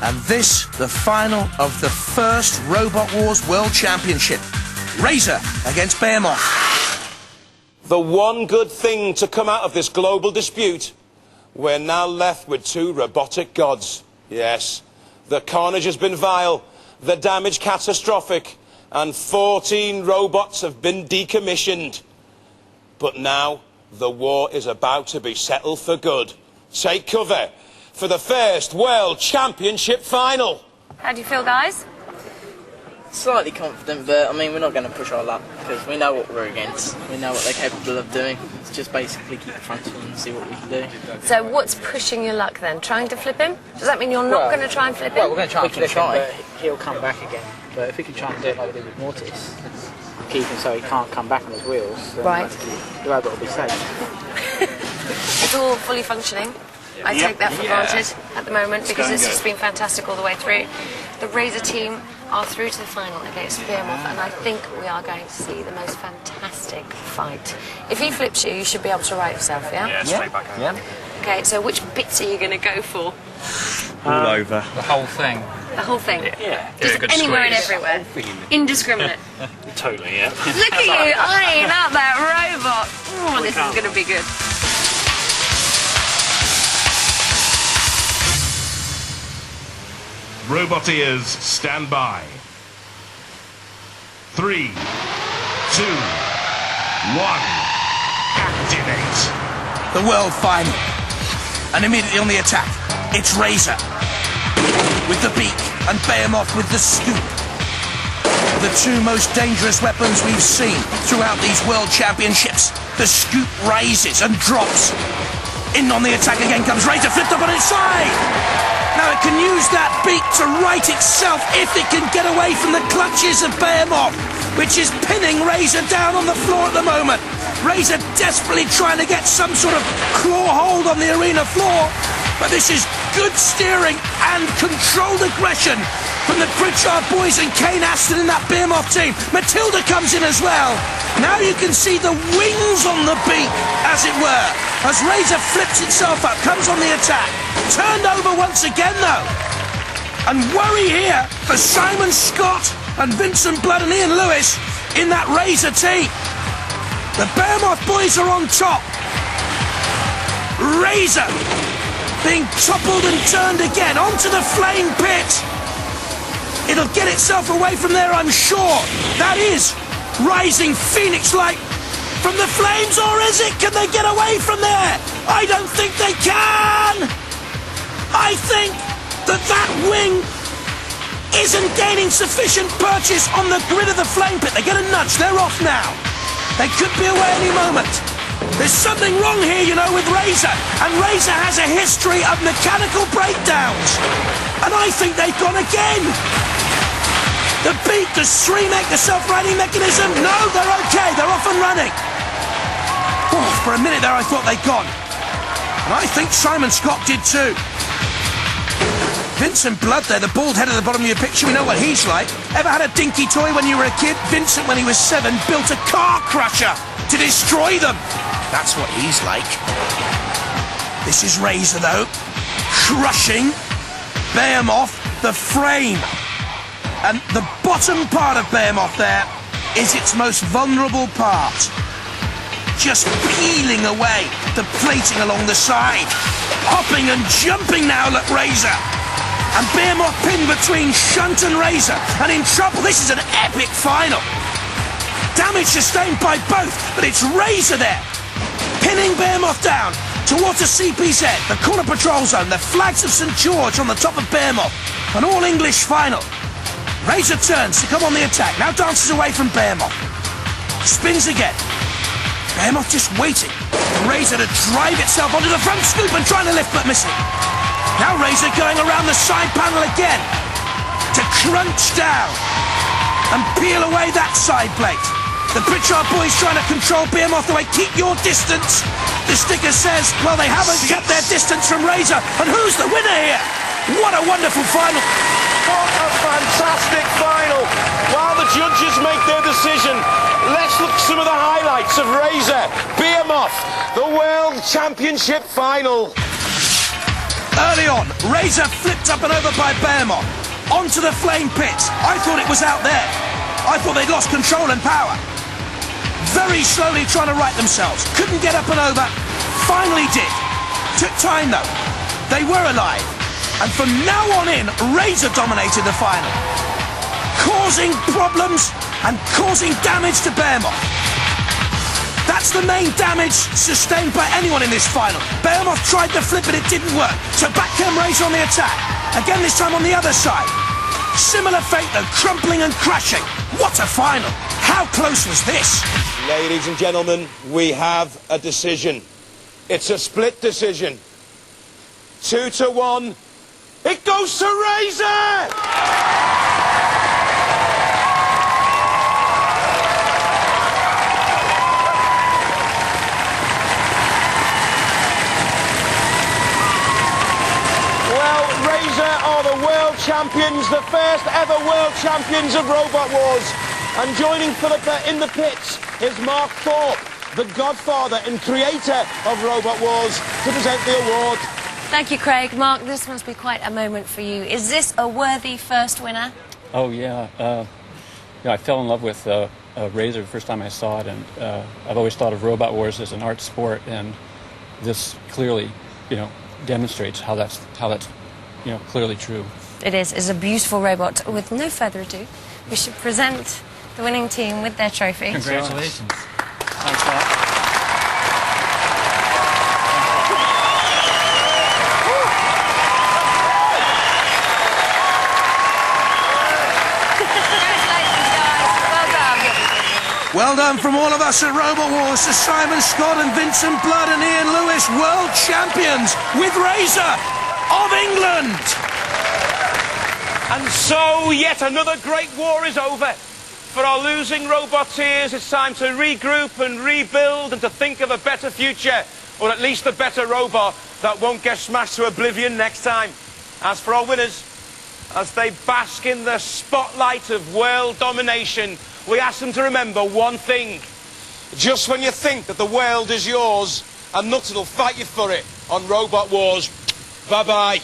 And this, the final of the first Robot Wars World Championship. Razor against Behemoth. The one good thing to come out of this global dispute, we're now left with two robotic gods. Yes, the carnage has been vile, the damage catastrophic, and 14 robots have been decommissioned. But now, the war is about to be settled for good. Take cover for the first World Championship final. How do you feel, guys? Slightly confident, but I mean, we're not going to push our luck because we know what we're against. We know what they're capable of doing. It's just basically keep fronting and see what we can do. So what's pushing your luck then? Trying to flip him? Does that mean you're not going to try and flip him? Well, we're going to try and flip him, but he'll come back again. But if we can try and do it like we did with Mortis, keep him so he can't come back on his wheels, then right, the robot will be safe. It's all fully functioning. I take that for granted at the moment because it's just been fantastic all the way through. The Razor team are through to the final against Behemoth, and I think we are going to see the most fantastic fight. If he flips you, you should be able to right yourself, yeah? Yeah, straight back out. Yeah. Okay, so which bits are you going to go for? All over. The whole thing. The whole thing? Yeah. Just anywhere and everywhere? Indiscriminate? Totally, yeah. Look at you eyeing up that robot. Oh, this is going to be good. Roboteers, stand by. 3, 2, 1, activate. The world final. And immediately on the attack, it's Razor with the beak and Behemoth with the scoop. The two most dangerous weapons we've seen throughout these World Championships. The scoop raises and drops. In on the attack again comes Razor, flipped up on its side. Now it can use that beak to right itself if it can get away from the clutches of Behemoth, which is pinning Razor down on the floor at the moment. Razor desperately trying to get some sort of claw hold on the arena floor, but this is good steering and controlled aggression from the Pritchard boys and Kane Aston in that Behemoth team. Matilda comes in as well. Now you can see the wings on the beak, as it were, as Razor flips itself up, comes on the attack. Turned over once again, though. And worry here for Simon Scott and Vincent Blood and Ian Lewis in that Razor team. The Behemoth boys are on top. Razor being toppled and turned again onto the flame pit. It'll get itself away from there, I'm sure. That is rising phoenix-like from the flames, or is it? Can they get away from there? I don't think they can. I think that wing isn't gaining sufficient purchase on the grid of the flame pit. They get a nudge. They're off now. They could be away any moment. There's something wrong here, you know, with Razor. And Razor has a history of mechanical breakdowns. And I think they've gone again. The beak, the Sremek, the self-righting mechanism. No, they're okay. They're off and running. Oh, for a minute there, I thought they'd gone. And I think Simon Scott did too. Vincent Blood there, the bald head at the bottom of your picture, we know what he's like. Ever had a dinky toy when you were a kid? Vincent, when he was 7, built a car crusher to destroy them. That's what he's like. This is Razor, though, crushing Behemoth, the frame. And the bottom part of Behemoth there is its most vulnerable part. Just peeling away the plating along the side. Hopping and jumping now, look, Razor. And Behemoth pinned between Shunt and Razor, and in trouble. This is an epic final. Damage sustained by both, but it's Razor there, pinning Behemoth down towards the CPZ, the corner patrol zone, the flags of St. George on the top of Behemoth. An all-English final. Razor turns to come on the attack, now dances away from Behemoth. Spins again. Behemoth just waiting. Razor to drive itself onto the front scoop and trying to lift but missing. Now Razor going around the side panel again to crunch down and peel away that side plate. The Pritchard boys trying to control Behemoth away. Keep your distance. The sticker says, well, they haven't kept their distance from Razor. And who's the winner here? What a wonderful final. What a fantastic final. While the judges make their decision, let's look at some of the highlights of Razor Behemoth, the World Championship final. Early on, Razor flipped up and over by Behemoth. Onto the flame pits. I thought it was out there. I thought they'd lost control and power. Very slowly trying to right themselves. Couldn't get up and over. Finally did. Took time though. They were alive. And from now on in, Razor dominated the final. Causing problems and causing damage to Behemoth. That's the main damage sustained by anyone in this final. Behemoth tried to flip it, it didn't work. So back came Razor on the attack. Again this time on the other side. Similar fate though, crumpling and crashing. What a final. How close was this? Ladies and gentlemen, we have a decision. It's a split decision. 2-1. It goes to Razor! Champions, the first ever world champions of Robot Wars. And joining Philippa in the pits is Mark Thorpe, the godfather and creator of Robot Wars, to present the award. Thank you, Craig. Mark, this must be quite a moment for you. Is this a worthy first winner? Oh, yeah. I fell in love with Razor the first time I saw it, and I've always thought of Robot Wars as an art sport, and this clearly, demonstrates how that's clearly true. It is. It's a beautiful robot. With no further ado, we should present the winning team with their trophy. Congratulations. Thanks a lot. Congratulations, guys. Well done. Well done from all of us at Robot Wars to Simon Scott and Vincent Blood and Ian Lewis, world champions with Razor of England. And so, yet another great war is over. For our losing Roboteers, it's time to regroup and rebuild and to think of a better future, or at least a better robot that won't get smashed to oblivion next time. As for our winners, as they bask in the spotlight of world domination, we ask them to remember one thing. Just when you think that the world is yours, a nutter will fight you for it on Robot Wars. Bye-bye.